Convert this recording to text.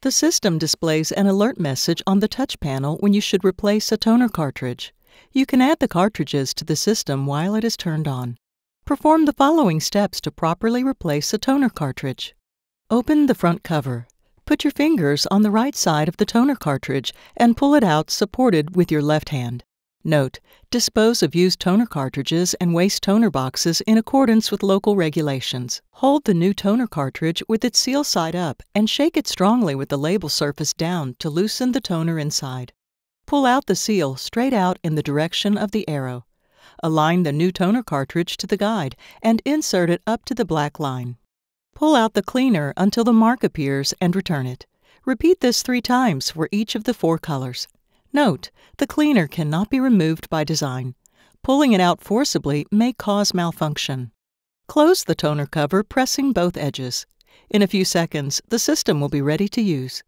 The system displays an alert message on the touch panel when you should replace a toner cartridge. You can add the cartridges to the system while it is turned on. Perform the following steps to properly replace a toner cartridge. Open the front cover. Put your fingers on the right side of the toner cartridge and pull it out supported with your left hand. Note: dispose of used toner cartridges and waste toner boxes in accordance with local regulations. Hold the new toner cartridge with its seal side up and shake it strongly with the label surface down to loosen the toner inside. Pull out the seal straight out in the direction of the arrow. Align the new toner cartridge to the guide and insert it up to the black line. Pull out the cleaner until the mark appears and return it. Repeat this 3 times for each of the 4 colors. Note: the cleaner cannot be removed by design. Pulling it out forcibly may cause malfunction. Close the toner cover, pressing both edges. In a few seconds, the system will be ready to use.